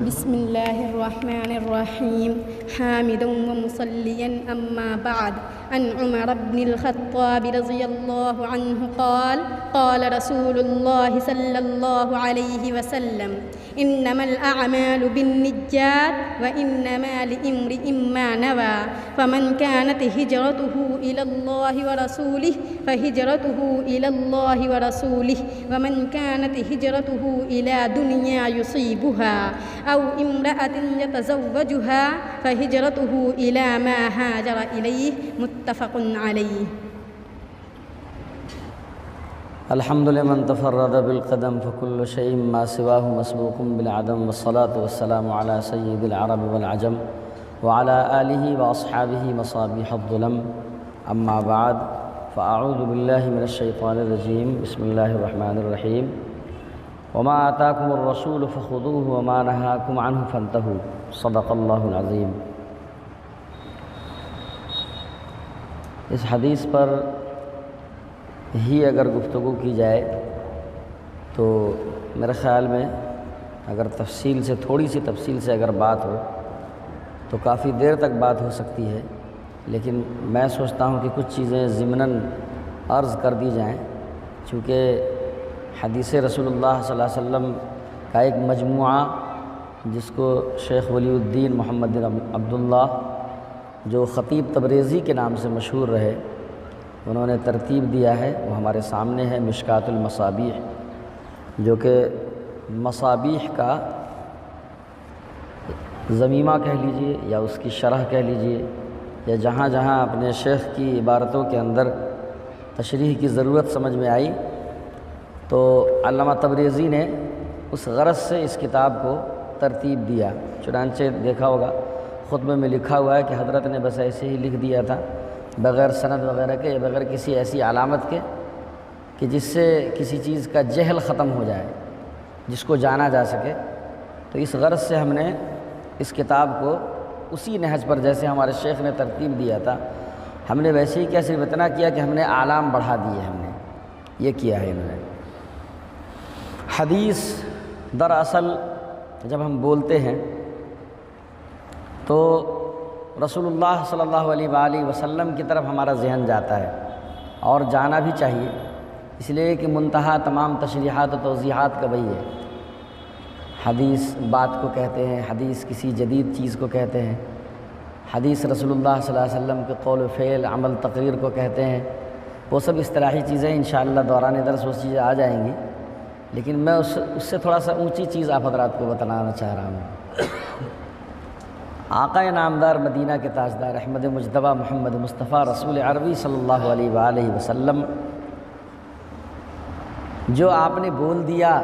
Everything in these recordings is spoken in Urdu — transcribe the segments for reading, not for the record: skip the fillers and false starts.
بسم الله الرحمن الرحيم حامدا ومصليا أما بعد عن عمر بن الخطاب رضي الله عنه قال قال رسول الله صلى الله عليه وسلم إنما الأعمال بالنيات وإنما لامرئ ما نوى فمن كانت هجرته إلى الله ورسوله فهجرته إلى الله ورسوله ومن كانت هجرته إلى دنيا يصيبها أو امرأة يتزوجها فهجرته إلى ما هاجر إليه متفق عليه. الحمد لمن تفرد بالقدم فكل شيء ما سواه مسبوق بالعدم والصلاة والسلام على سيد العرب والعجم وعلى آله وأصحابه مصابيح الظلم أما بعد فأعوذ بالله من الشيطان الرجيم بسم الله الرحمن الرحيم وما آتاكم الرسول فخذوه وما نهاكم عنه فانتهوا صدق الله العظيم۔ اس حدیث پر ہی اگر گفتگو کی جائے تو میرے خیال میں اگر تھوڑی سی تفصیل سے اگر بات ہو تو کافی دیر تک بات ہو سکتی ہے، لیکن میں سوچتا ہوں کہ کچھ چیزیں ضمناً عرض کر دی جائیں، چونکہ حدیث رسول اللہ صلی اللہ علیہ وسلم کا ایک مجموعہ جس کو شیخ ولی الدین محمد بن عبداللہ جو خطیب تبریزی کے نام سے مشہور رہے، انہوں نے ترتیب دیا ہے، وہ ہمارے سامنے ہے، مشکات المصابیح، جو کہ مصابیح کا ضمیمہ کہہ لیجئے یا اس کی شرح کہہ لیجئے، یا جہاں جہاں اپنے شیخ کی عبارتوں کے اندر تشریح کی ضرورت سمجھ میں آئی تو علامہ تبریزی نے اس غرض سے اس کتاب کو ترتیب دیا۔ چنانچہ دیکھا ہوگا خطبے میں لکھا ہوا ہے کہ حضرت نے بس ایسے ہی لکھ دیا تھا، بغیر سند وغیرہ کے، بغیر کسی ایسی علامت کے کہ جس سے کسی چیز کا جہل ختم ہو جائے، جس کو جانا جا سکے۔ تو اس غرض سے ہم نے اس کتاب کو اسی نہج پر جیسے ہمارے شیخ نے ترتیب دیا تھا ہم نے ویسے ہی کیا، صرف اتنا کیا کہ ہم نے اعلام بڑھا دیے، ہم نے یہ کیا ہے انہوں نے۔ حدیث دراصل جب ہم بولتے ہیں تو رسول اللہ صلی اللہ علیہ وآلہ وسلم کی طرف ہمارا ذہن جاتا ہے، اور جانا بھی چاہیے، اس لیے کہ منتہا تمام تشریحات و توضیحات کا وہی ہے۔ حدیث بات کو کہتے ہیں، حدیث کسی جدید چیز کو کہتے ہیں، حدیث رسول اللہ صلی اللہ علیہ وسلم کے قول و فعل عمل تقریر کو کہتے ہیں۔ وہ سب اصطلاحی چیزیں انشاءاللہ دوران درس وہ چیزیں آ جائیں گی، لیکن میں اس سے تھوڑا سا اونچی چیز آپ حضرات کو بتلانا چاہ رہا ہوں۔ آقا نامدار مدینہ کے تاجدار احمد مجتبیٰ محمد مصطفیٰ رسول عربی صلی اللہ علیہ وآلہ وسلم جو آپ نے بول دیا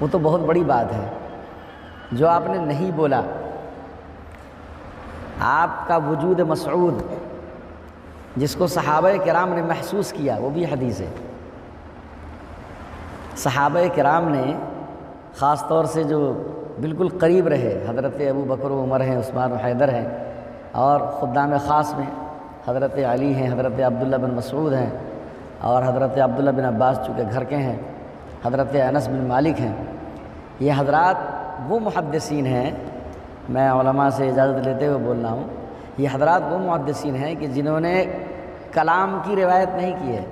وہ تو بہت بڑی بات ہے، جو آپ نے نہیں بولا، آپ کا وجود مسعود جس کو صحابہ کرام نے محسوس کیا، وہ بھی حدیث ہے۔ صحابہ کرام نے خاص طور سے جو بالکل قریب رہے، حضرت ابو بکر و عمر ہیں، عثمان و حیدر ہیں، اور خدام خاص میں حضرت علی ہیں، حضرت عبداللہ بن مسعود ہیں، اور حضرت عبداللہ بن عباس چونکہ گھر کے ہیں، حضرت انس بن مالک ہیں۔ یہ حضرات وہ محدثین ہیں، میں علماء سے اجازت لیتے ہوئے بول رہا ہوں، یہ حضرات وہ محدثین ہیں کہ جنہوں نے کلام کی روایت نہیں کی ہے۔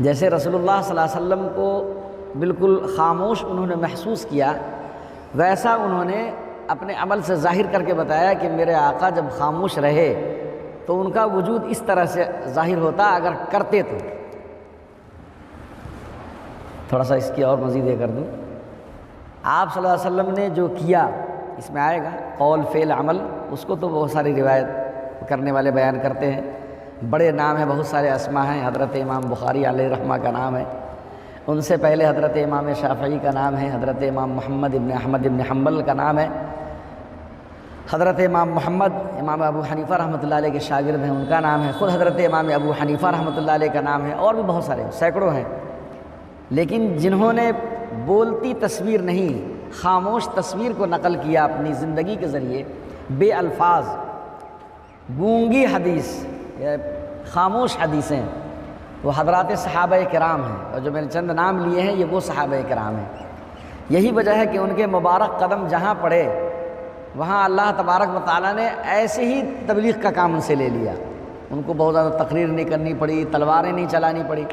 جیسے رسول اللہ صلی اللہ علیہ وسلم کو بالکل خاموش انہوں نے محسوس کیا، ویسا انہوں نے اپنے عمل سے ظاہر کر کے بتایا کہ میرے آقا جب خاموش رہے تو ان کا وجود اس طرح سے ظاہر ہوتا، اگر کرتے تو۔ تھوڑا سا اس کی اور مزید یہ کر دوں، آپ صلی اللہ علیہ وسلم نے جو کیا، اس میں آئے گا قول فعل عمل، اس کو تو بہت ساری روایت کرنے والے بیان کرتے ہیں، بڑے نام ہیں، بہت سارے اسماء ہیں، حضرت امام بخاری علیہ رحمہ کا نام ہے، ان سے پہلے حضرت امام شافعی کا نام ہے، حضرت امام محمد ابن احمد ابن حنبل کا نام ہے، حضرت امام محمد امام ابو حنیفہ رحمۃ اللہ علیہ کے شاگرد ہیں، ان کا نام ہے، خود حضرت امام ابو حنیفہ رحمۃ اللہ علیہ کا نام ہے، اور بھی بہت سارے سینکڑوں ہیں۔ لیکن جنہوں نے بولتی تصویر نہیں، خاموش تصویر کو نقل کیا اپنی زندگی کے ذریعے، بے الفاظ، گونگی حدیث، خاموش حدیثیں، وہ حضرات صحابہ کرام ہیں، اور جو میں نے چند نام لیے ہیں یہ وہ صحابہ کرام ہیں۔ یہی وجہ ہے کہ ان کے مبارک قدم جہاں پڑے وہاں اللہ تبارک و تعالیٰ نے ایسے ہی تبلیغ کا کام ان سے لے لیا. ان کو بہت زیادہ تقریر نہیں کرنی پڑی، تلواریں نہیں چلانی پڑی.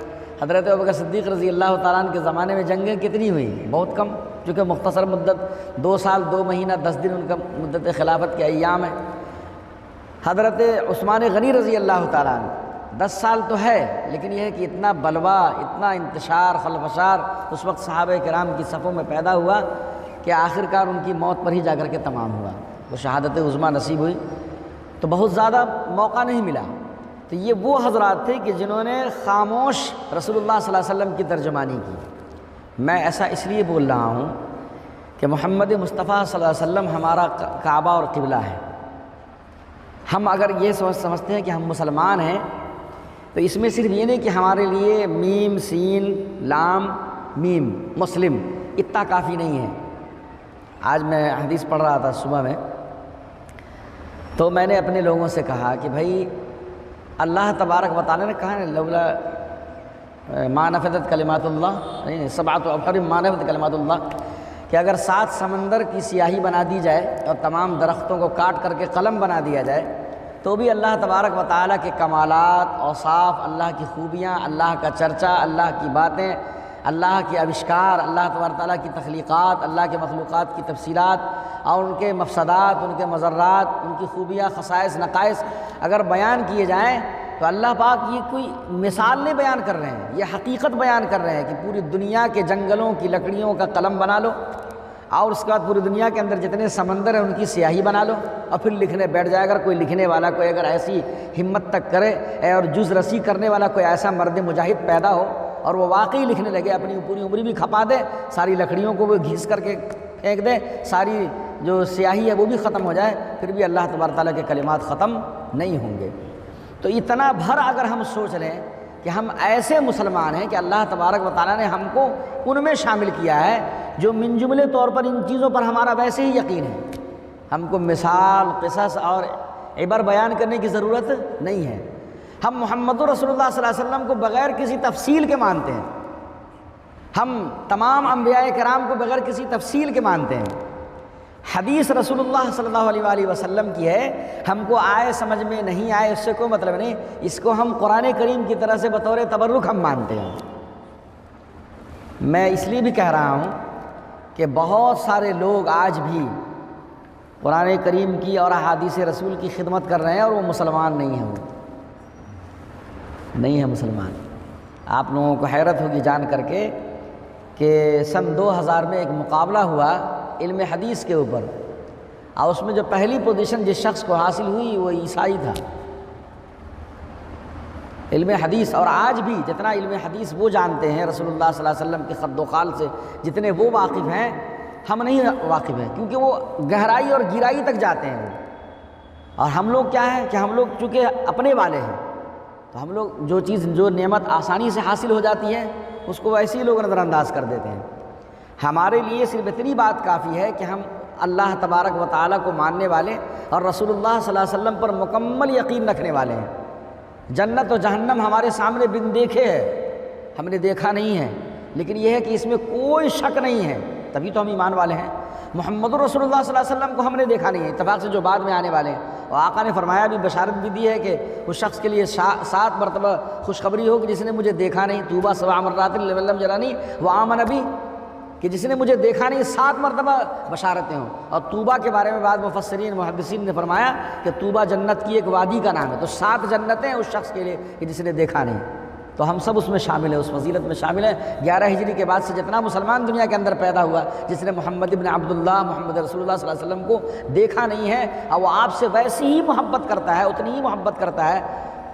حضرت ابوبکر صدیق رضی اللہ تعالیٰ عنہ کے زمانے میں جنگیں کتنی ہوئی؟ بہت کم، چونکہ مختصر مدت 2 سال 2 مہینہ 10 دن ان کا مدت خلافت کے ایام ہے. حضرت عثمان غنی رضی اللہ تعالیٰ عنہ 10 سال تو ہے، لیکن یہ ہے کہ اتنا بلوا، اتنا انتشار خلفشار اس وقت صحابہ کرام کی صفوں میں پیدا ہوا کہ آخرکار ان کی موت پر ہی جا کر کے تمام ہوا. وہ شہادت عظمیٰ نصیب ہوئی تو بہت زیادہ موقع نہیں ملا. تو یہ وہ حضرات تھے کہ جنہوں نے خاموش رسول اللہ صلی اللہ علیہ وسلم کی ترجمانی کی. میں ایسا اس لیے بول رہا ہوں کہ محمد مصطفیٰ صلی اللہ علیہ وسلم ہمارا کعبہ اور قبلہ ہے. ہم اگر یہ سمجھتے ہیں کہ ہم مسلمان ہیں تو اس میں صرف یہ نہیں کہ ہمارے لیے میم سین لام میم مسلم اتنا کافی نہیں ہے. آج میں حدیث پڑھ رہا تھا صبح میں، تو میں نے اپنے لوگوں سے کہا کہ بھائی اللہ تبارک و تعالیٰ نے کہا ہے لولا ما نفدت کلمات اللہ، 7 ابحر ما نفدت کلمات اللہ، کہ اگر 7 سمندر کی سیاہی بنا دی جائے اور تمام درختوں کو کاٹ کر کے قلم بنا دیا جائے تو بھی اللہ تبارک و تعالیٰ کے کمالات، اوصاف، اللہ کی خوبیاں، اللہ کا چرچا، اللہ کی باتیں، اللہ کے آوشکار، اللہ تبارک تعالیٰ کی تخلیقات، اللہ کے مخلوقات کی تفصیلات اور ان کے مفسدات، ان کے مضرات، ان کی خوبیاں، خصائص، نقائص اگر بیان کیے جائیں تو اللہ پاک یہ کوئی مثال نہیں بیان کر رہے ہیں، یہ حقیقت بیان کر رہے ہیں کہ پوری دنیا کے جنگلوں کی لکڑیوں کا قلم بنا لو اور اس کے بعد پوری دنیا کے اندر جتنے سمندر ہیں ان کی سیاہی بنا لو اور پھر لکھنے بیٹھ جائے. اگر کوئی لکھنے والا کوئی اگر ایسی ہمت تک کرے اور جز رسی کرنے والا کوئی ایسا مرد مجاہد پیدا ہو اور وہ واقعی لکھنے لگے، اپنی پوری عمر بھی کھپا دے، ساری لکڑیوں کو وہ گھیس کر کے پھینک دے، ساری جو سیاہی ہے وہ بھی ختم ہو جائے، پھر بھی اللہ تبارک تعالیٰ کے کلمات ختم نہیں ہوں گے. تو اتنا بھر اگر ہم سوچ لیں کہ ہم ایسے مسلمان ہیں کہ اللہ تبارک و تعالیٰ نے ہم کو ان میں شامل کیا ہے جو من جملے طور پر ان چیزوں پر ہمارا ویسے ہی یقین ہے، ہم کو مثال، قصص اور عبر بیان کرنے کی ضرورت نہیں ہے. ہم محمد رسول اللہ صلی اللہ علیہ وسلم کو بغیر کسی تفصیل کے مانتے ہیں، ہم تمام انبیاء کرام کو بغیر کسی تفصیل کے مانتے ہیں. حدیث رسول اللہ صلی اللہ علیہ وآلہ وسلم کی ہے، ہم کو آئے سمجھ میں نہیں آئے اس سے کوئی مطلب نہیں، اس کو ہم قرآن کریم کی طرح سے بطور تبرک ہم مانتے ہیں. میں اس لیے بھی کہہ رہا ہوں کہ بہت سارے لوگ آج بھی قرآن کریم کی اور احادیث رسول کی خدمت کر رہے ہیں اور وہ مسلمان نہیں ہیں، وہ نہیں ہے مسلمان. آپ لوگوں کو حیرت ہوگی جان کر کے کہ سن 2000 میں ایک مقابلہ ہوا علم حدیث کے اوپر، اور اس میں جو پہلی پوزیشن جس شخص کو حاصل ہوئی وہ عیسائی تھا علم حدیث. اور آج بھی جتنا علم حدیث وہ جانتے ہیں رسول اللہ صلی اللہ علیہ وسلم کے خط و خال سے، جتنے وہ واقف ہیں ہم نہیں واقف ہیں، کیونکہ وہ گہرائی اور گہرائی تک جاتے ہیں. اور ہم لوگ کیا ہے کہ ہم لوگ چونکہ اپنے والے ہیں تو ہم لوگ جو نعمت آسانی سے حاصل ہو جاتی ہے اس کو ویسے ہی لوگ نظر انداز کر دیتے ہیں. ہمارے لیے صرف اتنی بات کافی ہے کہ ہم اللہ تبارک و تعالیٰ کو ماننے والے اور رسول اللہ صلی اللہ علیہ وسلم پر مکمل یقین رکھنے والے ہیں. جنت و جہنم ہمارے سامنے بن دیکھے ہے، ہم نے دیکھا نہیں ہے، لیکن یہ ہے کہ اس میں کوئی شک نہیں ہے، تبھی تو ہم ایمان والے ہیں. محمد رسول اللہ صلی اللہ علیہ وسلم کو ہم نے دیکھا نہیں ہے اتفاق سے، جو بعد میں آنے والے ہیں. اور آقا نے فرمایا بھی، بشارت بھی دی ہے کہ اس شخص کے لیے 7 مرتبہ خوشخبری ہو کہ جس نے مجھے دیکھا نہیں. طوبیٰ 7 مرات لم یرانی وآمن بی، کہ جس نے مجھے دیکھا نہیں 7 مرتبہ بشارتیں ہوں. اور طوبیٰ کے بارے میں بعد مفسرین محدثین نے فرمایا کہ طوبیٰ جنت کی ایک وادی کا نام ہے. تو 7 جنتیں اس شخص کے لیے کہ جس نے دیکھا نہیں. تو ہم سب اس میں شامل ہیں، اس فضیلت میں شامل ہیں. 11 ہجری کے بعد سے جتنا مسلمان دنیا کے اندر پیدا ہوا جس نے محمد ابن عبداللہ محمد رسول اللہ صلی اللہ علیہ وسلم کو دیکھا نہیں ہے اور وہ آپ سے ویسی ہی محبت کرتا ہے، اتنی ہی محبت کرتا ہے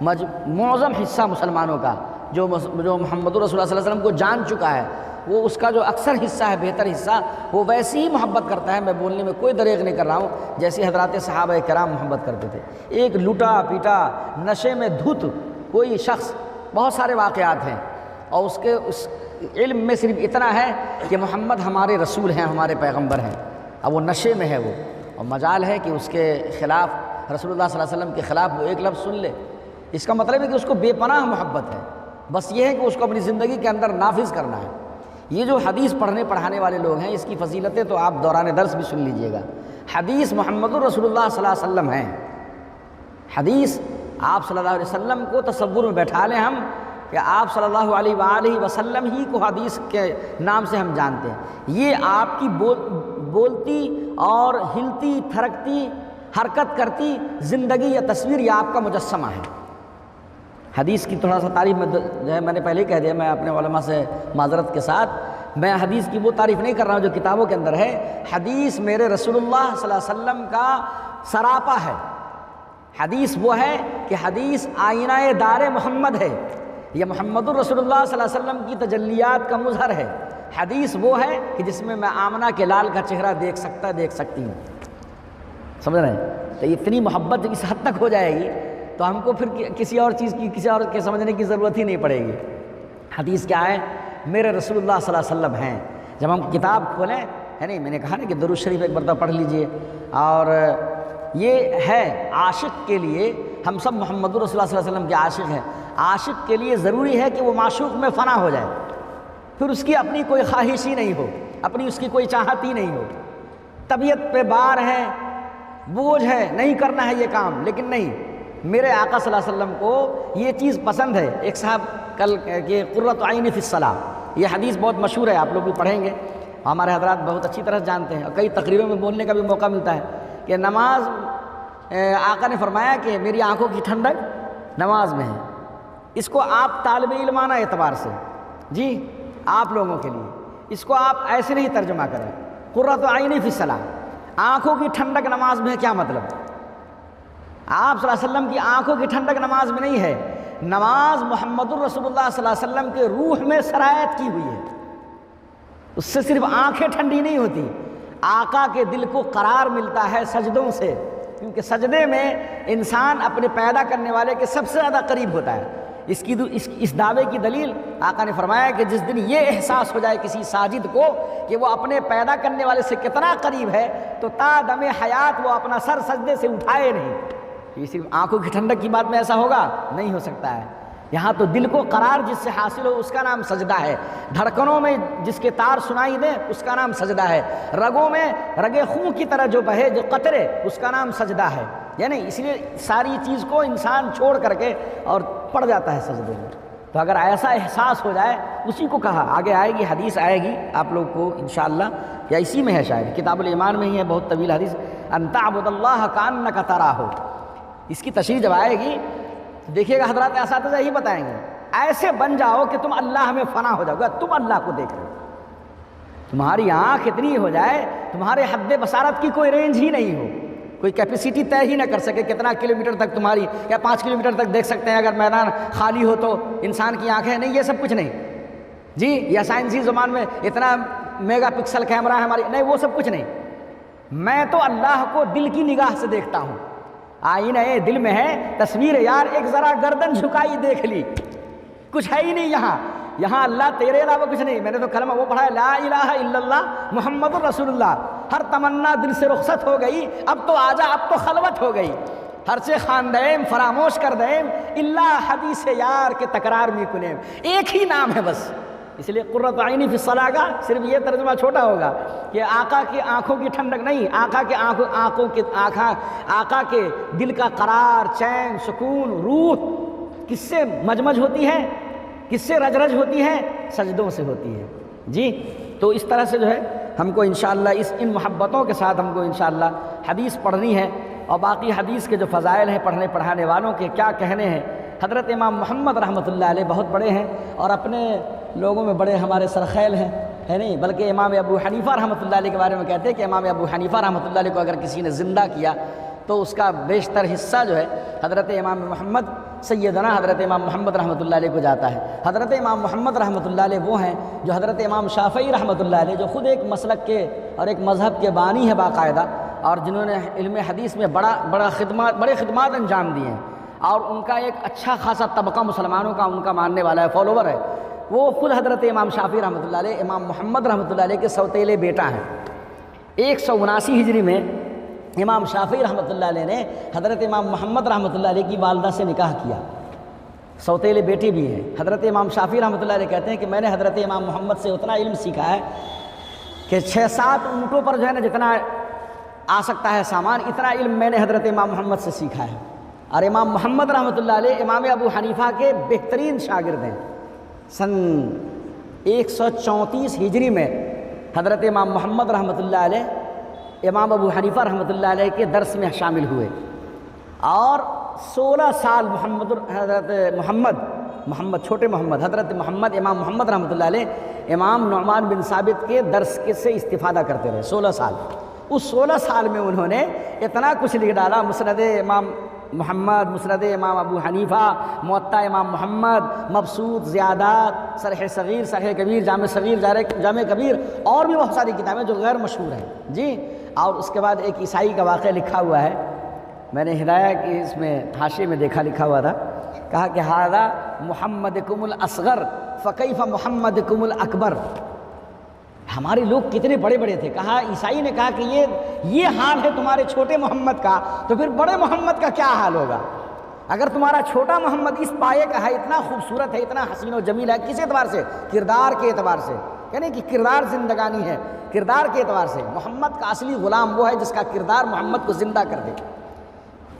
معظم حصہ مسلمانوں کا جو محمد رسول اللہ صلی اللہ علیہ وسلم کو جان چکا ہے، وہ اس کا جو اکثر حصہ ہے، بہتر حصہ، وہ ویسی ہی محبت کرتا ہے. میں بولنے میں کوئی دریغ نہیں کر رہا ہوں، جیسے حضرات صحابہ کرام محبت کرتے تھے. ایک لٹا پیٹا نشے میں دھت کوئی شخص، بہت سارے واقعات ہیں، اور اس علم میں صرف اتنا ہے کہ محمد ہمارے رسول ہیں، ہمارے پیغمبر ہیں. اب وہ نشے میں ہے وہ، اور مجال ہے کہ اس کے خلاف رسول اللہ صلی اللہ علیہ وسلم کے خلاف وہ ایک لفظ سن لے. اس کا مطلب ہے کہ اس کو بے پناہ محبت ہے، بس یہ ہے کہ اس کو اپنی زندگی کے اندر نافذ کرنا ہے. یہ جو حدیث پڑھنے پڑھانے والے لوگ ہیں، اس کی فضیلتیں تو آپ دوران درس بھی سن لیجئے گا۔ حدیث محمد الرسول اللہ صلی اللہ علیہ وسلم ہیں، حدیث آپ صلی اللہ علیہ وسلم کو تصور میں بیٹھا لیں ہم کہ آپ صلی اللہ علیہ وآلہ وسلم ہی کو حدیث کے نام سے ہم جانتے ہیں۔ یہ آپ کی بولتی اور ہلتی تھرکتی حرکت کرتی زندگی یا تصویر یہ آپ کا مجسمہ ہے۔ حدیث کی تھوڑا سا تعریف میں جو ہے میں نے پہلے ہی کہہ دیا، میں اپنے علماء سے معذرت کے ساتھ میں حدیث کی وہ تعریف نہیں کر رہا ہوں جو کتابوں کے اندر ہے۔ حدیث میرے رسول اللہ صلی اللہ علیہ وسلم کا سراپا ہے۔ حدیث وہ ہے کہ حدیث آئینہ دار محمد ہے، یہ محمد الرسول اللہ صلی اللہ علیہ وسلم کی تجلیات کا مظہر ہے۔ حدیث وہ ہے کہ جس میں میں آمنہ کے لال کا چہرہ دیکھ سکتی ہوں۔ سمجھ رہے ہیں؟ تو اتنی محبت جب اس حد تک ہو جائے گی تو ہم کو پھر کسی اور چیز کی، کسی اور کے سمجھنے کی ضرورت ہی نہیں پڑے گی۔ حدیث کیا ہے؟ میرے رسول اللہ صلی اللہ علیہ وسلم ہیں۔ جب ہم کتاب کھولیں، ہے نہیں، میں نے کہا نا کہ درود شریف ایک مرتبہ پڑھ لیجئے، اور یہ ہے عاشق کے لیے، ہم سب محمد رسول اللہ صلی اللہ علیہ وسلم کے عاشق ہیں۔ عاشق کے لیے ضروری ہے کہ وہ معشوق میں فنا ہو جائے، پھر اس کی اپنی کوئی خواہش ہی نہیں ہو، اپنی اس کی کوئی چاہت ہی نہیں ہو، طبیعت پہ بار ہے، بوجھ ہے، نہیں کرنا ہے یہ کام، لیکن نہیں، میرے آقا صلی اللہ علیہ وسلم کو یہ چیز پسند ہے۔ ایک صاحب کل کہ قرۃ عین فی الصلاۃ، یہ حدیث بہت مشہور ہے، آپ لوگ بھی پڑھیں گے، ہمارے حضرات بہت اچھی طرح جانتے ہیں، اور کئی تقریروں میں بولنے کا بھی موقع ملتا ہے کہ نماز، آقا نے فرمایا کہ میری آنکھوں کی ٹھنڈک نماز میں ہے۔ اس کو آپ طالب علمانہ اعتبار سے، جی آپ لوگوں کے لیے اس کو آپ ایسے نہیں ترجمہ کریں، قرۃ عین فی الصلاۃ، آنکھوں کی ٹھنڈک نماز میں ہے، کیا مطلب؟ آپ صلی اللہ علیہ وسلم کی آنکھوں کی ٹھنڈک نماز میں نہیں ہے، نماز محمد الرسول اللہ صلی اللہ علیہ وسلم کے روح میں سرایت کی ہوئی ہے، اس سے صرف آنکھیں ٹھنڈی نہیں ہوتی، آقا کے دل کو قرار ملتا ہے سجدوں سے، کیونکہ سجدے میں انسان اپنے پیدا کرنے والے کے سب سے زیادہ قریب ہوتا ہے۔ اس دعوے کی دلیل آقا نے فرمایا کہ جس دن یہ احساس ہو جائے کسی ساجد کو کہ وہ اپنے پیدا کرنے والے سے کتنا قریب ہے، تو تا دم حیات وہ اپنا سر سجدے سے اٹھائے نہیں۔ یہ صرف آنکھوں کی ٹھنڈک کی بات میں ایسا ہوگا نہیں ہو سکتا ہے، یہاں تو دل کو قرار جس سے حاصل ہو اس کا نام سجدہ ہے، دھڑکنوں میں جس کے تار سنائی دیں اس کا نام سجدہ ہے، رگوں میں رگے خون کی طرح جو بہے جو قطرے اس کا نام سجدہ ہے، یعنی اس لیے ساری چیز کو انسان چھوڑ کر کے اور پڑ جاتا ہے سجدے میں۔ تو اگر ایسا احساس ہو جائے، اسی کو کہا، آگے آئے گی حدیث آئے گی آپ لوگ کو انشاءاللہ، یا اسی میں ہے شاید کتاب الایمان میں ہی ہے، بہت طویل حدیث، ان تعبد اللہ کانک تراہ، اس کی تشریح جب آئے گی دیکھیے گا حضرات اساتذہ ہی بتائیں گے، ایسے بن جاؤ کہ تم اللہ میں فنا ہو جاؤ گا، تم اللہ کو دیکھ رہے ہو، تمہاری آنکھ اتنی ہو جائے تمہارے حد بصارت کی کوئی رینج ہی نہیں ہو، کوئی کیپیسٹی طے ہی نہ کر سکے کتنا کلومیٹر تک تمہاری، یا 5 کلومیٹر تک دیکھ سکتے ہیں اگر میدان خالی ہو تو انسان کی آنکھیں، نہیں، یہ سب کچھ نہیں جی، یا سائنسی زبان میں اتنا میگا پکسل کیمرہ ہے ہماری، نہیں، وہ سب کچھ نہیں، میں تو اللہ کو دل کی نگاہ سے دیکھتا ہوں، آئینہ دل میں ہے تصویر، یار ایک ذرا گردن جھکائی دیکھ لی، کچھ ہے ہی نہیں یہاں اللہ تیرے علاوہ کچھ نہیں، میں نے تو کلمہ وہ پڑھا ہے، لا الہ الا اللہ محمد الرسول اللہ، ہر تمنا دل سے رخصت ہو گئی، اب تو آجا، اب تو خلوت ہو گئی، ہر سے خاندیم فراموش کر دیم، اللہ حدیث یار کے تکرار میں کنیم، ایک ہی نام ہے بس، اس لیے قرۃ عین فی الصلاۃ کا صرف یہ ترجمہ چھوٹا ہوگا کہ آقا کی آنکھوں کی ٹھنڈک نہیں، آقا کے دل کا قرار، چین، سکون، روح کس سے مجمج ہوتی ہے، کس سے رج رج ہوتی ہے؟ سجدوں سے ہوتی ہے جی۔ تو اس طرح سے جو ہے ہم کو انشاءاللہ ان محبتوں کے ساتھ ہم کو انشاءاللہ حدیث پڑھنی ہے، اور باقی حدیث کے جو فضائل ہیں پڑھنے پڑھانے والوں کے کیا کہنے ہیں۔ حضرت امام محمد رحمۃ اللہ علیہ بہت بڑے ہیں، اور اپنے لوگوں میں بڑے ہمارے سرخیل ہیں، ہے نہیں، بلکہ امام ابو حنیفہ رحمۃ اللہ علیہ کے بارے میں کہتے ہیں کہ امام ابو حنیفہ رحمۃ اللہ علیہ کو اگر کسی نے زندہ کیا تو اس کا بیشتر حصہ جو ہے حضرت امام محمد سیدنا حضرت امام محمد رحمۃ اللہ علیہ کو جاتا ہے۔ حضرت امام محمد رحمۃ اللہ علیہ وہ ہیں جو حضرت امام شافعی رحمۃ اللہ علیہ، جو خود ایک مسلک کے اور ایک مذہب کے بانی ہے باقاعدہ، اور جنہوں نے علم حدیث میں بڑے خدمات انجام دیے ہیں، اور ان کا ایک اچھا خاصا طبقہ مسلمانوں کا ان کا ماننے والا ہے، فالوور ہے، وہ خود حضرت امام شافعی رحمۃ اللہ علیہ امام محمد رحمۃ اللہ علیہ کے سوتیلے بیٹا ہیں۔ 179 ہجری میں امام شافعی رحمۃ اللہ علیہ نے حضرت امام محمد رحمۃ اللہ علیہ کی والدہ سے نکاح کیا، سوتیلے بیٹے بھی ہیں۔ حضرت امام شافعی رحمۃ اللہ علیہ کہتے ہیں کہ میں نے حضرت امام محمد سے اتنا علم سیکھا ہے کہ 6-7 اونٹوں پر جو ہے نا جتنا آ سکتا ہے سامان، اتنا علم میں نے حضرت امام محمد سے سیکھا ہے۔ اور امام محمد رحمۃ اللہ علیہ امام ابو حنیفہ کے بہترین شاگرد ہیں۔ سن 134 ہجری میں حضرت امام محمد رحمۃ اللہ علیہ امام ابو حنیفہ رحمۃ اللہ علیہ کے درس میں شامل ہوئے، اور 16 سال حضرت محمد چھوٹے محمد حضرت محمد امام محمد رحمۃ اللہ علیہ امام نعمان بن ثابت کے درس سے استفادہ کرتے رہے 16 سال۔ اس 16 سال میں انہوں نے اتنا کچھ لکھ ڈالا، مسند امام محمد، مسند امام ابو حنیفہ، موطا امام محمد، مبسوط، زیادات، شرح صغیر، شرح کبیر، جامع صغیر، جامع کبیر، اور بھی بہت ساری کتابیں جو غیر مشہور ہیں جی۔ اور اس کے بعد ایک عیسائی کا واقعہ لکھا ہوا ہے، میں نے ہدایہ کی اس میں حاشیے میں دیکھا، لکھا ہوا تھا، کہا کہ ھذا محمدکم الاصغر فکیف محمدکم الاکبر، ہمارے لوگ کتنے بڑے بڑے تھے۔ کہا عیسائی نے کہا کہ یہ حال ہے تمہارے چھوٹے محمد کا، تو پھر بڑے محمد کا کیا حال ہوگا؟ اگر تمہارا چھوٹا محمد اس پائے کا ہے، اتنا خوبصورت ہے، اتنا حسین و جمیل ہے، کس اعتبار سے؟ کردار کے اعتبار سے، یعنی کہ کردار زندگانی ہے، کردار کے اعتبار سے محمد کا اصلی غلام وہ ہے جس کا کردار محمد کو زندہ کر دے۔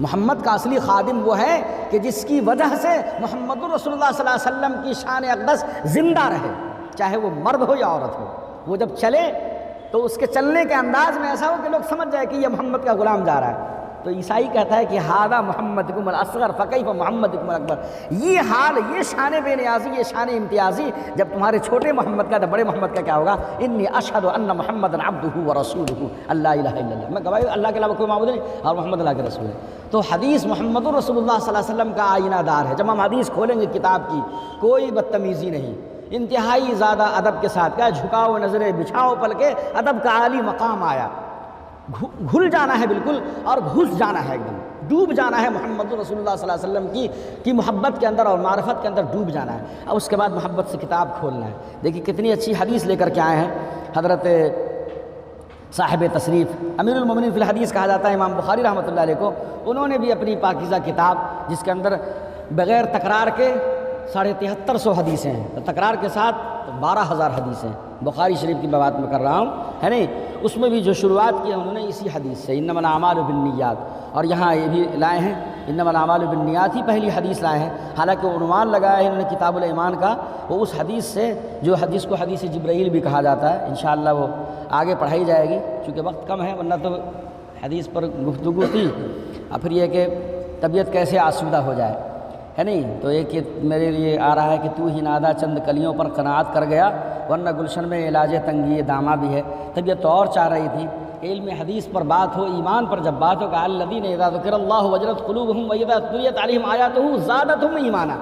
محمد کا اصلی خادم وہ ہے کہ جس کی وجہ سے محمد رسول اللہ صلی اللہ علیہ وسلم کی شان اقدس زندہ رہے، چاہے وہ مرد ہو یا عورت ہو۔ وہ جب چلے تو اس کے چلنے کے انداز میں ایسا ہو کہ لوگ سمجھ جائے کہ یہ محمد کا غلام جا رہا ہے۔ تو عیسائی کہتا ہے کہ ھذا محمدکم الاصغر فکیف محمدکم الاکبر، یہ حال، یہ شان بے نیازی، یہ شان امتیازی جب تمہارے چھوٹے محمد کا، تو بڑے محمد کا کیا ہوگا؟ انی اشہد ان محمدا عبدہ ورسولہ، اللہ الہ الا اللہ، میں گواہی اللہ کے علاوہ کوئی معبود نہیں اور محمد اللہ کے رسول ہے۔ تو حدیث محمد رسول اللہ صلی اللہ علیہ وسلم کا آئینہ دار ہے۔ جب ہم حدیث کھولیں گے کتاب کی، کوئی بدتمیزی نہیں، انتہائی زیادہ ادب کے ساتھ، کیا جھکاؤ نظریں، بچھاؤ پل کے، ادب کا عالی مقام آیا، گھل جانا ہے بالکل، اور گھس جانا ہے، ایک دم ڈوب جانا ہے محمد رسول اللہ صلی اللہ علیہ وسلم کی محبت کے اندر اور معرفت کے اندر ڈوب جانا ہے۔ اب اس کے بعد محبت سے کتاب کھولنا ہے۔ دیکھیے کتنی اچھی حدیث لے کر کے آئے ہیں حضرت صاحب تصریف امیر المومنین فی الحدیث کہا جاتا ہے امام بخاری رحمۃ اللہ علیہ کو۔ انہوں نے بھی اپنی پاکیزہ کتاب جس کے اندر بغیر تکرار کے 7350 حدیثیں ہیں، تکرار کے ساتھ 12000 حدیثیں، بخاری شریف کی بات میں کر رہا ہوں، ہے نہیں؟ اس میں بھی جو شروعات کی ہے انہوں نے اسی حدیث سے، انما الاعمال بالنیات، اور یہاں یہ بھی لائے ہیں انما الاعمال بالنیات ہی پہلی حدیث لائے ہیں، حالانکہ عنوان لگایا ہے انہوں نے کتاب الایمان کا، وہ اس حدیث سے جو حدیث کو حدیث جبرائیل بھی کہا جاتا ہے، انشاءاللہ وہ آگے پڑھائی جائے گی، چونکہ وقت کم ہے، ورنہ تو حدیث پر گفتگو تھی، اور پھر یہ کہ طبیعت کیسے آسودہ ہو جائے، ہے نہیں؟ تو ایک میرے لیے آ رہا ہے کہ تو ہی نادا چند کلیوں پر قناعت کر گیا، ورنہ گلشن میں علاج تنگی دامہ بھی ہے۔ طبیعت تو اور چاہ رہی تھی علم حدیث پر بات ہو، ایمان پر جب بات ہو کہ الذین اذا ذکر اللہ وجلت قلوبہم واذا تلیت علیہم آیاتہ زادتہم ایمانا۔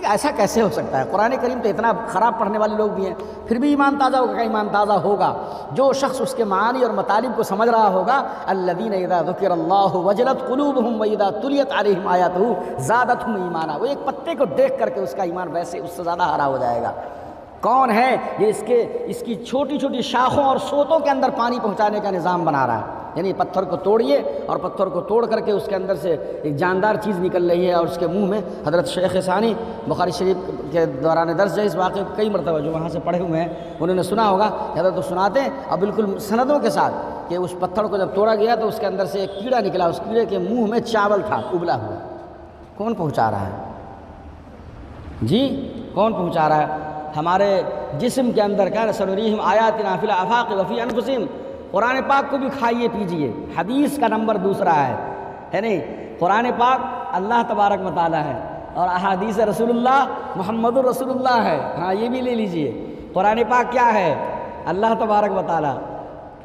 ایسا کیسے ہو سکتا ہے؟ قرآن کریم تو اتنا خراب پڑھنے والے لوگ بھی ہیں، پھر بھی ایمان تازہ ہوگا۔ ایمان تازہ ہوگا جو شخص اس کے معانی اور مطالب کو سمجھ رہا ہوگا۔ الذین اذا ذکر اللہ وجلت قلوبہم واذا تلیت علیہم آیاتہ زادتہم ایمانا۔ وہ ایک پتے کو دیکھ کر کے اس کا ایمان ویسے اس سے زیادہ ہرا ہو جائے گا۔ کون ہے یہ اس کی چھوٹی چھوٹی شاخوں اور سوتوں کے اندر پانی پہنچانے کا نظام بنا رہا ہے، یعنی پتھر کو توڑیے اور پتھر کو توڑ کر کے اس کے اندر سے ایک جاندار چیز نکل رہی ہے، اور اس کے منہ میں حضرت شیخ ثانی بخاری شریف کے دوران درس جو اس واقعے کو کئی مرتبہ جو وہاں سے پڑھے ہوئے ہیں انہوں نے سنا ہوگا، حضرت تو سناتے ہیں اور بالکل سندوں کے ساتھ کہ اس پتھر کو جب توڑا گیا تو اس کے اندر سے ایک کیڑا نکلا، اس کیڑے کے منہ میں چاول تھا ابلا ہوا۔ کون پہنچا رہا ہے جی؟ کون پہنچا رہا ہے؟ ہمارے جسم کے اندر کیا سنریہم آیاتنا فی الآفاق وفی انفسہم، قرآن پاک کو بھی کھائیے پیجیے، حدیث کا نمبر دوسرا ہے نہیں؟ قرآن پاک اللہ تبارک و تعالیٰ ہے اور احادیث رسول اللہ محمد الرسول اللہ ہے، ہاں یہ بھی لے لیجئے۔ قرآن پاک کیا ہے؟ اللہ تبارک و تعالیٰ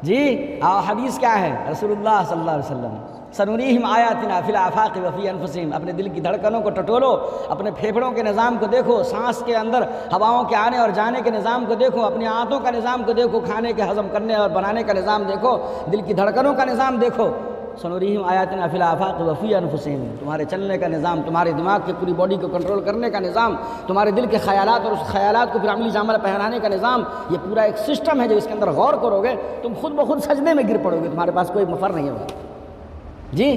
جی، اور حدیث کیا ہے؟ رسول اللہ صلی اللہ علیہ وسلم۔ سنریہم آیاتنا فی الآفاق وفی انفسہم، اپنے دل کی دھڑکنوں کو ٹٹولو، اپنے پھیپھڑوں کے نظام کو دیکھو، سانس کے اندر ہواؤں کے آنے اور جانے کے نظام کو دیکھو، اپنی آنتوں کا نظام کو دیکھو، کھانے کے ہضم کرنے اور بنانے کا نظام دیکھو، دل کی دھڑکنوں کا نظام دیکھو۔ سنریہم آیاتنا فی الآفاق وفی انفسہم، تمہارے چلنے کا نظام، تمہارے دماغ کی پوری باڈی کو کنٹرول کرنے کا نظام، تمہارے دل کے خیالات اور اس خیالات کو پھر عملی جامہ پہنانے کا نظام، یہ پورا ایک سسٹم ہے جو اس کے اندر غور کرو گے تم خود بخود سجدے میں گر پڑو گے، تمہارے پاس کوئی مفر نہیں ہوگا جی۔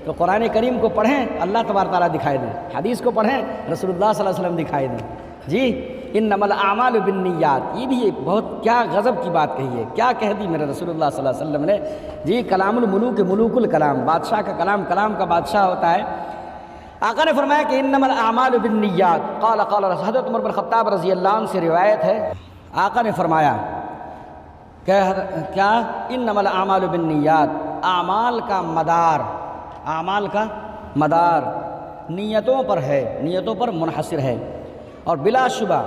تو قرآن کریم کو پڑھیں اللہ تبارک تعالیٰ دکھائی دیں، حدیث کو پڑھیں رسول اللہ صلی اللہ علیہ وسلم دکھائی دیں۔ جی انما الاعمال بالنیات، یہ بھی ایک بہت کیا غضب کی بات کہی ہے، کیا کہہ دی میرے رسول اللہ صلی اللہ علیہ وسلم نے۔ جی کلام الملوک ملوک الکلام، بادشاہ کا کلام کلام کا بادشاہ ہوتا ہے۔ آقا نے فرمایا کہ انما الاعمال بالنیات، قال حضرت عمر بن خطاب رضی اللہ عنہ سے روایت ہے، آقا نے فرمایا کیا انما الاعمال بالنیات، اعمال کا مدار نیتوں پر ہے، نیتوں پر منحصر ہے، اور بلا شبہ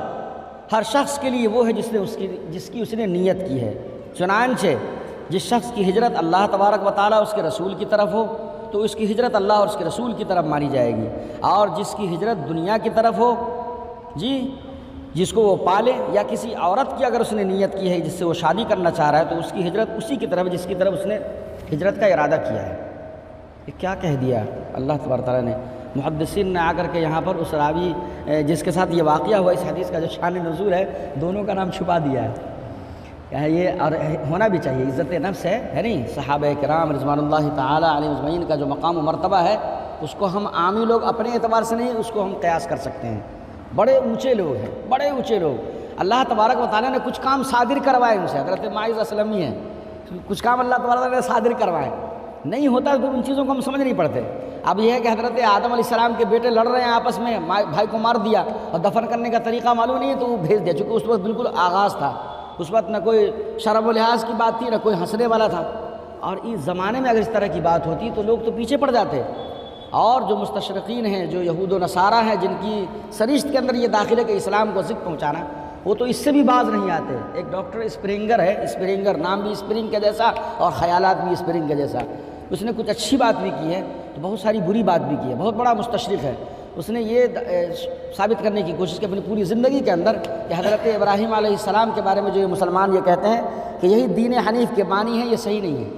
ہر شخص کے لیے وہ ہے جس کی اس نے نیت کی ہے۔ چنانچہ جس شخص کی ہجرت اللہ تبارک و تعالیٰ اس کے رسول کی طرف ہو تو اس کی ہجرت اللہ اور اس کے رسول کی طرف مانی جائے گی، اور جس کی ہجرت دنیا کی طرف ہو، جی جس کو وہ پالے، یا کسی عورت کی اگر اس نے نیت کی ہے جس سے وہ شادی کرنا چاہ رہا ہے تو اس کی ہجرت اسی کی طرف جس کی طرف اس نے ہجرت کا ارادہ کیا ہے۔ یہ کیا کہہ دیا اللہ تبارک تعالیٰ نے۔ محدثین نے آ کر کے یہاں پر اس راوی جس کے ساتھ یہ واقعہ ہوا، اس حدیث کا جو شان نزول ہے، دونوں کا نام چھپا دیا ہے۔ کیا ہے یہ؟ اور ہونا بھی چاہیے، عزت نفس ہے نہیں؟ صحابہ کرام رضوان اللہ تعالیٰ علیہ اجمعین کا جو مقام و مرتبہ ہے، اس کو ہم عامی لوگ اپنے اعتبار سے نہیں، اس کو ہم قیاس کر سکتے ہیں۔ بڑے اونچے لوگ ہیں، بڑے اونچے لوگ، اللہ تبارک و تعالیٰ نے کچھ کام صادر کروائے ان سے۔ حضرت معاذ اسلمی ہیں، کچھ کام اللہ تبارک نے صادر کروائے، نہیں ہوتا تو ان چیزوں کو ہم سمجھ نہیں پڑتے۔ اب یہ ہے کہ حضرت آدم علیہ السلام کے بیٹے لڑ رہے ہیں آپس میں، بھائی کو مار دیا اور دفن کرنے کا طریقہ معلوم نہیں ہے تو وہ بھیج دیا، چونکہ اس وقت بالکل آغاز تھا، اس وقت نہ کوئی شرم و لحاظ کی بات تھی نہ کوئی ہنسنے والا تھا۔ اور اس زمانے میں اگر اس طرح کی بات ہوتی تو لوگ تو پیچھے پڑ جاتے، اور جو مستشرقین ہیں، جو یہود و نصارہ ہیں، جن کی سرشت کے اندر یہ داخل ہے کہ اسلام کو ذکر پہنچانا، وہ تو اس سے بھی باز نہیں آتے۔ ایک ڈاکٹر اسپرنگر ہے، اسپرنگر نام بھی اسپرنگ کے جیسا اور خیالات بھی اسپرنگ کے جیسا، اس نے کچھ اچھی بات بھی کی ہے تو بہت ساری بری بات بھی کی ہے، بہت بڑا مستشرق ہے۔ اس نے یہ ثابت کرنے کی کوشش کی اپنی پوری زندگی کے اندر کہ حضرت ابراہیم علیہ السلام کے بارے میں جو یہ مسلمان یہ کہتے ہیں کہ یہی دین حنیف کے بانی ہیں، یہ صحیح نہیں ہے۔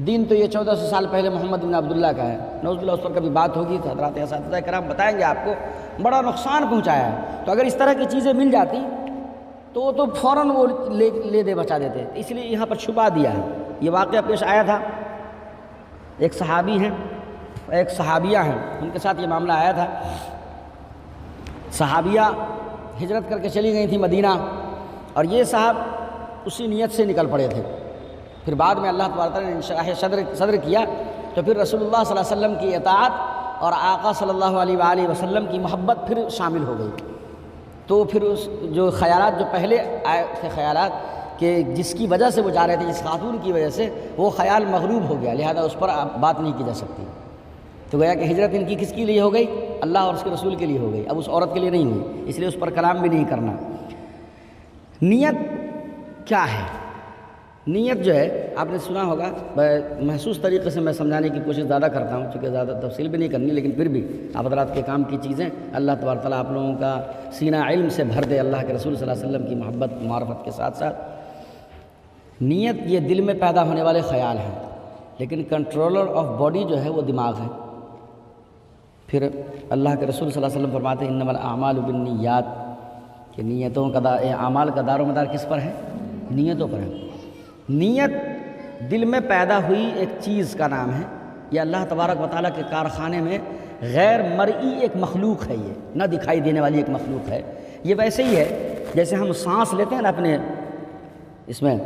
دین تو یہ 1400 سال پہلے محمد بن عبداللہ کا ہے، نعوذ باللہ۔ اس پر کبھی بات ہوگی تو حضرات اساتذہ کرام بتائیں گے آپ کو، بڑا نقصان پہنچایا ہے۔ تو اگر اس طرح کی چیزیں مل جاتی تو وہ تو فوراً وہ لے دے بچا دیتے، اس لیے یہاں پر چھپا دیا ہے۔ یہ واقعہ پیش آیا تھا، ایک صحابی ہیں، ایک صحابیہ ہیں، ان کے ساتھ یہ معاملہ آیا تھا۔ صحابیہ ہجرت کر کے چلی گئی تھی مدینہ، اور یہ صاحب اسی نیت سے نکل پڑے تھے۔ پھر بعد میں اللہ تبارک تعالیٰ نے انشراح صدر کیا تو پھر رسول اللہ صلی اللہ علیہ وسلم کی اطاعت اور آقا صلی اللہ علیہ وآلہ وسلم کی محبت پھر شامل ہو گئی۔ تو پھر اس جو خیالات جو پہلے آئے تھے، خیالات کہ جس کی وجہ سے وہ جا رہے تھے، جس خاتون کی وجہ سے، وہ خیال مغلوب ہو گیا، لہذا اس پر بات نہیں کی جا سکتی۔ تو گویا کہ ہجرت ان کی کس کے لیے ہو گئی؟ اللہ اور اس کے رسول کے لیے ہو گئی، اب اس عورت کے لیے نہیں ہوئی، اس لیے اس پر کلام بھی نہیں کرنا۔ نیت کیا ہے؟ نیت جو ہے آپ نے سنا ہوگا، محسوس طریقے سے میں سمجھانے کی کوشش زیادہ کرتا ہوں، چونکہ زیادہ تفصیل بھی نہیں کرنی، لیکن پھر بھی آپ حضرات کے کام کی چیزیں اللہ تبارک تعالیٰ آپ لوگوں کا سینہ علم سے بھر دے، اللہ کے رسول صلی اللہ علیہ وسلم کی محبت معرفت کے ساتھ ساتھ۔ نیت یہ دل میں پیدا ہونے والے خیال ہیں، لیکن کنٹرولر آف باڈی جو ہے وہ دماغ ہے۔ پھر اللہ کے رسول صلی اللہ علیہ وسلم فرماتے ہیں انما الاعمال بالنیات، کہ نیتوں کا اعمال کا دار و مدار کس پر ہے؟ نیتوں پر ہے۔ نیت دل میں پیدا ہوئی ایک چیز کا نام ہے، یہ اللہ تبارک و تعالیٰ کے کارخانے میں غیر مرئی ایک مخلوق ہے، یہ نہ دکھائی دینے والی ایک مخلوق ہے۔ یہ ویسے ہی ہے جیسے ہم سانس لیتے ہیں نا، اپنے اس میں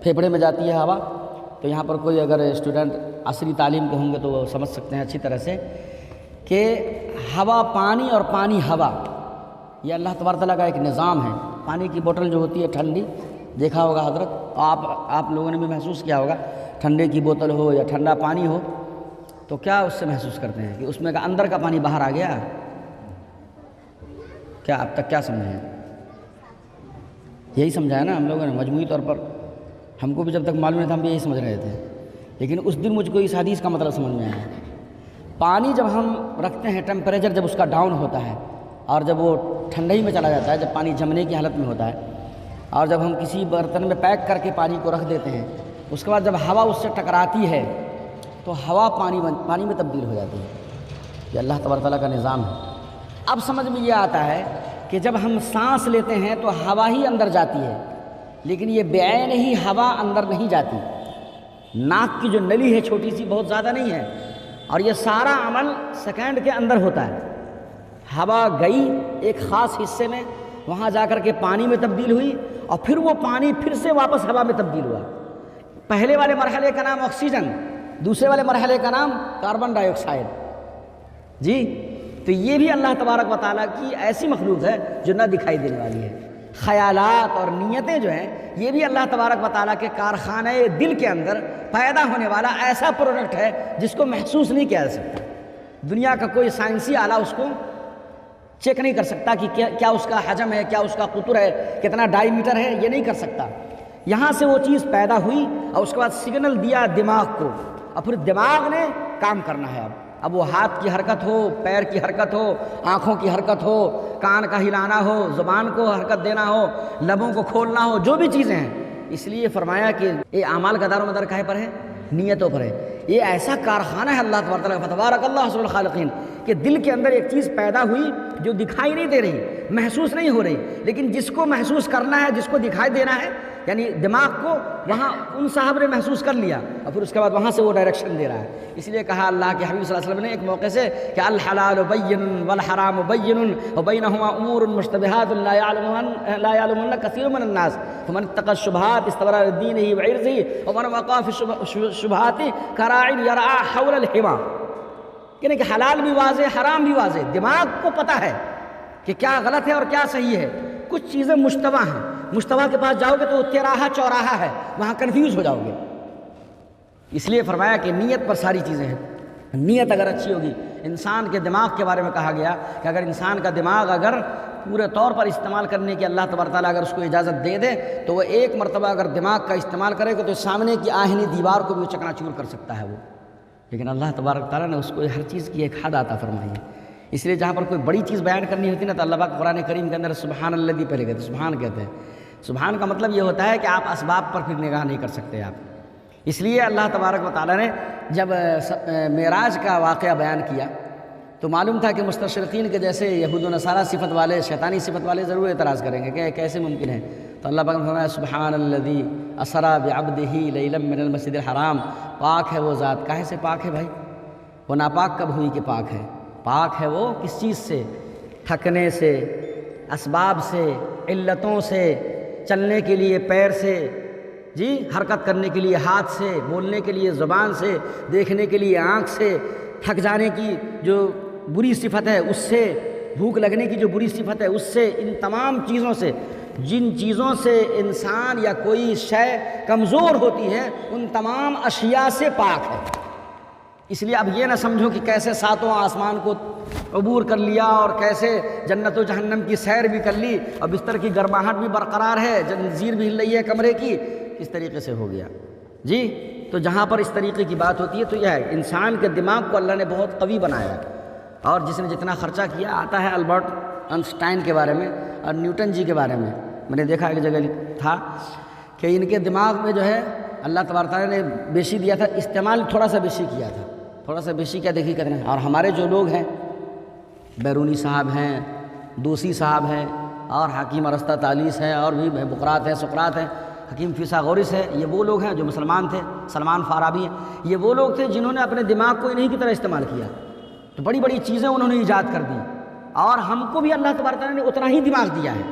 پھیپھڑے میں جاتی ہے ہوا، تو یہاں پر کوئی اگر اسٹوڈنٹ عصری تعلیم کے ہوں گے تو وہ سمجھ سکتے ہیں اچھی طرح سے کہ ہوا پانی اور پانی ہوا، یہ اللہ تبارک تعالیٰ کا ایک نظام ہے۔ پانی کی بوتل جو ہوتی ہے ٹھنڈی، دیکھا ہوگا حضرت، آپ لوگوں نے بھی محسوس کیا ہوگا، ٹھنڈے کی بوتل ہو یا ٹھنڈا پانی ہو تو کیا اس سے محسوس کرتے ہیں کہ اس میں کا اندر کا پانی باہر آ گیا؟ کیا اب تک کیا سمجھے ہیں؟ یہی سمجھا ہے نا ہم لوگوں نے مجموعی طور پر، ہم کو بھی جب تک معلوم نہیں تھا ہم بھی یہی سمجھ رہے تھے، لیکن اس دن مجھ کو اس حدیث کا مطلب سمجھ میں آیا۔ پانی جب ہم رکھتے ہیں، ٹیمپریچر جب اس کا ڈاؤن ہوتا ہے اور جب وہ ٹھنڈائی میں چلا جاتا ہے، جب پانی جمنے کی حالت میں ہوتا ہے، اور جب ہم کسی برتن میں پیک کر کے پانی کو رکھ دیتے ہیں، اس کے بعد جب ہوا اس سے ٹکراتی ہے تو ہوا پانی میں تبدیل ہو جاتی ہے۔ یہ اللہ تبارک تعالیٰ کا نظام ہے۔ اب سمجھ میں یہ آتا ہے کہ جب ہم سانس لیتے ہیں تو ہوا ہی اندر جاتی ہے، لیکن یہ بعین ہی ہوا اندر نہیں جاتی۔ ناک کی جو نلی ہے چھوٹی سی، بہت زیادہ نہیں ہے، اور یہ سارا عمل سیکنڈ کے اندر ہوتا ہے۔ ہوا گئی ایک خاص حصے میں، وہاں جا کر کے پانی میں تبدیل ہوئی، اور پھر وہ پانی پھر سے واپس ہوا میں تبدیل ہوا۔ پہلے والے مرحلے کا نام آکسیجن، دوسرے والے مرحلے کا نام کاربن ڈائی آکسائڈ۔ جی تو یہ بھی اللہ تبارک و تعالیٰ کی ایسی مخلوق ہے جو نہ دکھائی دینے والی ہے۔ خیالات اور نیتیں جو ہیں یہ بھی اللہ تبارک و تعالیٰ کے کارخانہ دل کے اندر پیدا ہونے والا ایسا پروڈکٹ ہے جس کو محسوس نہیں کیا جا سکتا۔ دنیا کا کوئی سائنسی آلہ اس کو چیک نہیں کر سکتا کہ کیا اس کا حجم ہے، کیا اس کا قطر ہے، کتنا ڈائی میٹر ہے، یہ نہیں کر سکتا۔ یہاں سے وہ چیز پیدا ہوئی اور اس کے بعد سگنل دیا دماغ کو، اور پھر دماغ نے کام کرنا ہے۔ اب وہ ہاتھ کی حرکت ہو، پیر کی حرکت ہو، آنکھوں کی حرکت ہو، کان کا ہلانا ہو، زبان کو حرکت دینا ہو، لبوں کو کھولنا ہو، جو بھی چیزیں ہیں۔ اس لیے فرمایا کہ یہ اعمال کا دار و مدار کہے پر ہے؟ نیتوں پر ہے۔ یہ ایسا کارخانہ ہے اللہ تبارک و تعالیٰ، تبارک اللہ احسن الخالقین، کہ دل کے اندر ایک چیز پیدا ہوئی جو دکھائی نہیں دے رہی، محسوس نہیں ہو رہی، لیکن جس کو محسوس کرنا ہے، جس کو دکھائی دینا ہے، یعنی دماغ کو، وہاں ان صاحب نے محسوس کر لیا اور پھر اس کے بعد وہاں سے وہ ڈائریکشن دے رہا ہے۔ اس لیے کہا اللہ کے حبیب صلی اللہ علیہ وسلم نے ایک موقع سے کہ الحلال بین والحرام بین وبینہما امور مشتبہات لا یعلمہن کثیر من الناس فمن اتقى الشبہات استبرأ لدینہ وعرضہ ومن وقع فی الشبہات کراع یرعی حول الحمى، یعنی کہ حلال بھی واضح، حرام بھی واضح، دماغ کو پتہ ہے کہ کیا غلط ہے اور کیا صحیح ہے۔ کچھ چیزیں مشتبہ ہیں، مشتبہ کے پاس جاؤ گے تو تیراہا چوراہا ہے، وہاں کنفیوز ہو جاؤ گے۔ اس لیے فرمایا کہ نیت پر ساری چیزیں ہیں۔ نیت اگر اچھی ہوگی، انسان کے دماغ کے بارے میں کہا گیا کہ اگر انسان کا دماغ اگر پورے طور پر استعمال کرنے کی اللہ تبارک تعالیٰ اگر اس کو اجازت دے دے تو وہ ایک مرتبہ اگر دماغ کا استعمال کرے گا تو سامنے کی آہنی دیوار کو بھی چکنا چور کر سکتا ہے وہ، لیکن اللہ تبارک تعالیٰ نے اس کو ہر چیز کی ایک حد عطا فرمائی ہے۔ اس لیے جہاں پر کوئی بڑی چیز بیان کرنی ہوتی ہے نا تو اللہ پاک قرآن کریم کے اندر سبحان الذی پہلے کہتے ہیں، سبحان کہتے ہیں۔ سبحان کا مطلب یہ ہوتا ہے کہ آپ اسباب پر پھر نگاہ نہیں کر سکتے آپ۔ اس لیے اللہ تبارک و تعالیٰ نے جب معراج کا واقعہ بیان کیا تو معلوم تھا کہ مستشرقین کے جیسے یہود و نصارہ صفت والے، شیطانی صفت والے ضرور اعتراض کریں گے کہ کیسے ممکن ہے۔ تو اللہ پاک نے فرمایا سبحان الذی اسریٰ بعبدہ لیلا من المسجد الحرام، پاک ہے وہ ذات۔ کاہے سے پاک ہے بھائی؟ وہ ناپاک کب ہوئی کہ پاک ہے؟ پاک ہے وہ کس چیز سے؟ تھکنے سے، اسباب سے، علتوں سے، چلنے کے لیے پیر سے، جی حرکت کرنے کے لیے ہاتھ سے، بولنے کے لیے زبان سے، دیکھنے کے لیے آنکھ سے، تھک جانے کی جو بری صفت ہے اس سے، بھوک لگنے کی جو بری صفت ہے اس سے، ان تمام چیزوں سے، جن چیزوں سے انسان یا کوئی شے کمزور ہوتی ہے ان تمام اشیاء سے پاک ہے۔ اس لیے اب یہ نہ سمجھو کہ کیسے ساتوں آسمان کو عبور کر لیا اور کیسے جنت و جہنم کی سیر بھی کر لی اور بستر کی گرماہٹ بھی برقرار ہے، زنجیر بھی ہل رہی ہے کمرے کی، کس طریقے سے ہو گیا جی؟ تو جہاں پر اس طریقے کی بات ہوتی ہے تو یہ ہے انسان کے دماغ کو اللہ نے بہت قوی بنایا ہے، اور جس نے جتنا خرچہ کیا آتا ہے البرٹ آئنسٹائن کے بارے میں اور نیوٹن جی کے بارے میں نے دیکھا ایک جگہ تھا کہ ان کے دماغ میں جو ہے اللہ تبارک تعالیٰ نے بیشی دیا تھا، استعمال تھوڑا سا بیشی کیا تھا، تھوڑا سا بیشی کیا دیکھی کرتے ہیں۔ اور ہمارے جو لوگ ہیں، بیرونی صاحب ہیں، دوسی صاحب ہیں، اور حکیم ارسطہ طالیس ہیں، اور بھی بقراط ہیں، سقراط ہیں، حکیم فیثاغورس ہے، یہ وہ لوگ ہیں جو مسلمان تھے، سلمان فارابی ہیں، یہ وہ لوگ تھے جنہوں نے اپنے دماغ کو انہی کی طرح استعمال کیا، تو بڑی بڑی چیزیں انہوں نے ایجاد کر دی، اور ہم کو بھی اللہ تبارک تعالیٰ نے اتنا ہی دماغ دیا ہے۔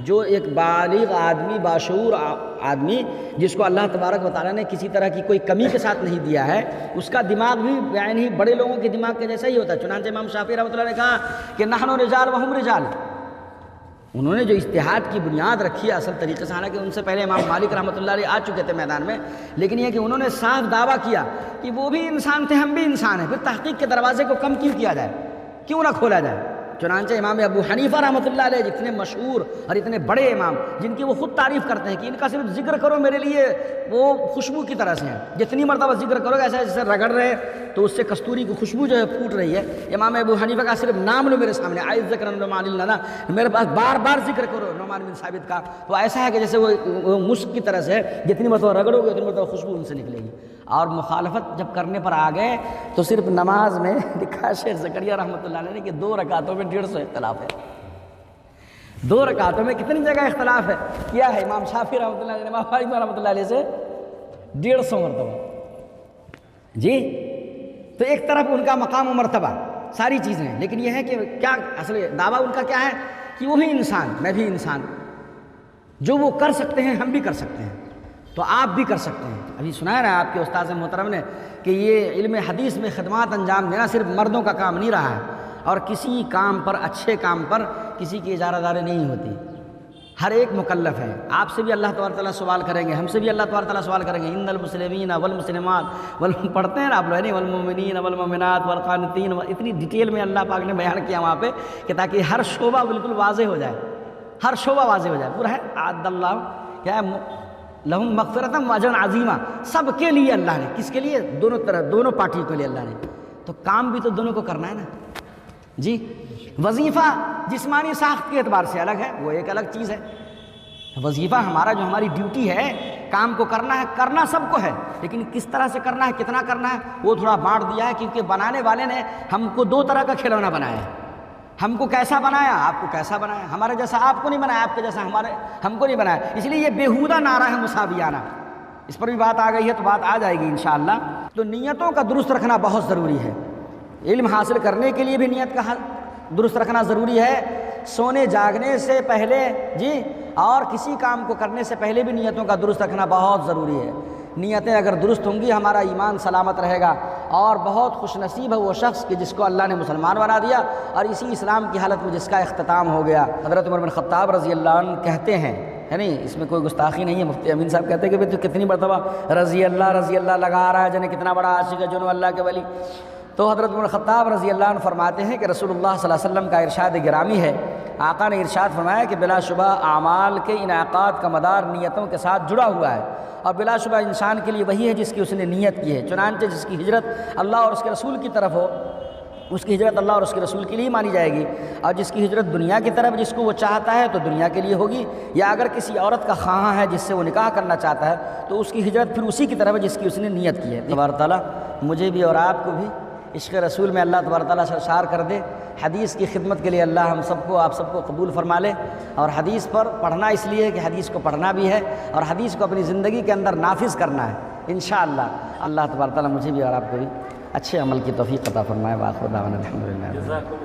جو ایک بالغ آدمی، باشعور آدمی جس کو اللہ تبارک و تعالیٰ نے کسی طرح کی کوئی کمی کے ساتھ نہیں دیا ہے، اس کا دماغ بھی یعنی بڑے لوگوں کے دماغ کے جیسا ہی ہوتا ہے۔ چنانچہ امام شافعی رحمۃ اللہ نے کہا کہ نحن رجال وہم رجال، انہوں نے جو اجتہاد کی بنیاد رکھی ہے اصل طریقے سے، حالانکہ ان سے پہلے امام مالک رحمۃ اللہ علیہ آ چکے تھے میدان میں، لیکن یہ کہ انہوں نے صاف دعویٰ کیا کہ وہ بھی انسان تھے، ہم بھی انسان ہیں، پھر تحقیق کے دروازے کو کم کیوں کیا جائے، کیوں نہ کھولا جائے۔ چنانچہ امام ابو حنیفہ رحمۃ اللہ علیہ جتنے مشہور اور اتنے بڑے امام جن کی وہ خود تعریف کرتے ہیں کہ ان کا صرف ذکر کرو میرے لیے وہ خوشبو کی طرح سے ہیں، جتنی مرتبہ ذکر کرو گے ایسا جیسے رگڑ رہے تو اس سے کستوری کی خوشبو جو ہے پھوٹ رہی ہے۔ امام ابو حنیفہ کا صرف نام لو میرے سامنے، عائد ذکر نعمان اللہ، میرے پاس بار بار ذکر کرو نعمان بن ثابت کا، تو ایسا ہے کہ جیسے وہ مشک کی طرح سے جتنی مرتبہ رگڑو گے اتنی مرتبہ خوشبو ان سے نکلے گی۔ اور مخالفت جب کرنے پر آ گئے تو صرف نماز میں لکھا شیخ زکریہ رحمۃ اللہ علیہ نے کہ 2 رکعتوں میں 150 اختلاف ہے۔ 2 رکعتوں میں کتنی جگہ اختلاف ہے کیا ہے امام شافعی رحمۃ اللہ علیہ، امام رحمۃ اللہ علیہ سے 150 مرتبہ جی۔ تو ایک طرف ان کا مقام و مرتبہ ساری چیزیں ہیں، لیکن یہ ہے کہ کیا اصل دعویٰ ان کا کیا ہے کہ وہ بھی انسان، میں بھی انسان، جو وہ کر سکتے ہیں ہم بھی کر سکتے ہیں، تو آپ بھی کر سکتے ہیں۔ ابھی سنایا نا آپ کے استاذ محترم نے کہ یہ علم حدیث میں خدمات انجام دینا صرف مردوں کا کام نہیں رہا ہے، اور کسی کام پر، اچھے کام پر کسی کی اجارہ داری نہیں ہوتی، ہر ایک مکلف ہے۔ آپ سے بھی اللہ تبارک تعالیٰ سوال کریں گے، ہم سے بھی اللہ تبارک تعالیٰ سوال کریں گے۔ ان المسلمین والمسلمات پڑھتے ہیں نا آپ لوگ، والمؤمنین والمؤمنات والقانتین، اتنی ڈیٹیل میں اللہ پاک نے بیان کیا وہاں پہ کہ تاکہ ہر شعبہ بالکل واضح ہو جائے، ہر شعبہ واضح ہو جائے، پورا ہے اعد اللہ کیا ہے لہم مغفرۃ واجرا عظیما، سب کے لیے اللہ نے، کس کے لیے؟ دونوں طرف، دونوں پارٹیوں کے لیے اللہ نے، تو کام بھی تو دونوں کو کرنا ہے نا جی۔ وظیفہ جسمانی ساخت کے اعتبار سے الگ ہے، وہ ایک الگ چیز ہے۔ وظیفہ ہمارا جو ہماری ڈیوٹی ہے، کام کو کرنا ہے، کرنا سب کو ہے، لیکن کس طرح سے کرنا ہے، کتنا کرنا ہے، وہ تھوڑا بانٹ دیا ہے، کیونکہ بنانے والے نے ہم کو دو طرح کا کھلونا بنایا ہے۔ ہم کو کیسا بنایا؟ آپ کو کیسا بنایا؟ ہمارے جیسا آپ کو نہیں بنایا، آپ کے جیسا ہم کو نہیں بنایا، اس لیے یہ بیہودہ نعرہ ہے مساویانہ، اس پر بھی بات آ گئی ہے تو بات آ جائے گی انشاءاللہ۔ تو نیتوں کا درست رکھنا بہت ضروری ہے، علم حاصل کرنے کے لیے بھی نیت کا درست رکھنا ضروری ہے، سونے جاگنے سے پہلے جی، اور کسی کام کو کرنے سے پہلے بھی نیتوں کا درست رکھنا بہت ضروری ہے۔ نیتیں اگر درست ہوں گی ہمارا ایمان سلامت رہے گا، اور بہت خوش نصیب ہے وہ شخص کہ جس کو اللہ نے مسلمان بنا دیا اور اسی اسلام کی حالت میں جس کا اختتام ہو گیا۔ حضرت عمر بن خطاب رضی اللہ عنہ کہتے ہیں، ہے نہیں، اس میں کوئی گستاخی نہیں ہے، مفتی امین صاحب کہتے ہیں کہ بھئی تو کتنی مرتبہ رضی اللہ لگا رہا ہے، جانے کتنا بڑا عاشق ہے جنو اللہ کے ولی۔ تو حضرت عمر خطاب رضی اللہ عنہ فرماتے ہیں کہ رسول اللہ صلی اللہ علیہ وسلم کا ارشاد گرامی ہے، آقا نے ارشاد فرمایا کہ بلا شبہ اعمال کے انعقاد کا مدار نیتوں کے ساتھ جڑا ہوا ہے، اور بلا شبہ انسان کے لیے وہی ہے جس کی اس نے نیت کی ہے، چنانچہ جس کی ہجرت اللہ اور اس کے رسول کی طرف ہو اس کی ہجرت اللہ اور اس کے رسول کے لیے مانی جائے گی، اور جس کی ہجرت دنیا کی طرف جس کو وہ چاہتا ہے تو دنیا کے لیے ہوگی، یا اگر کسی عورت کا خواہاں ہے جس سے وہ نکاح کرنا چاہتا ہے تو اس کی ہجرت پھر اسی کی طرف ہے جس کی اس نے نیت کی ہے۔ تبارک تعالیٰ مجھے بھی اور آپ کو بھی عشق رسول میں اللہ تبارک تعالیٰ سرشار کر دے، حدیث کی خدمت کے لیے اللہ ہم سب کو، آپ سب کو قبول فرما لے، اور حدیث پر پڑھنا اس لیے کہ حدیث کو پڑھنا بھی ہے اور حدیث کو اپنی زندگی کے اندر نافذ کرنا ہے انشاءاللہ۔ اللہ تبارک تعالیٰ مجھے بھی اور آپ کو بھی اچھے عمل کی توفیق عطا فرمائے۔ وآخر دعوانا الحمدللہ۔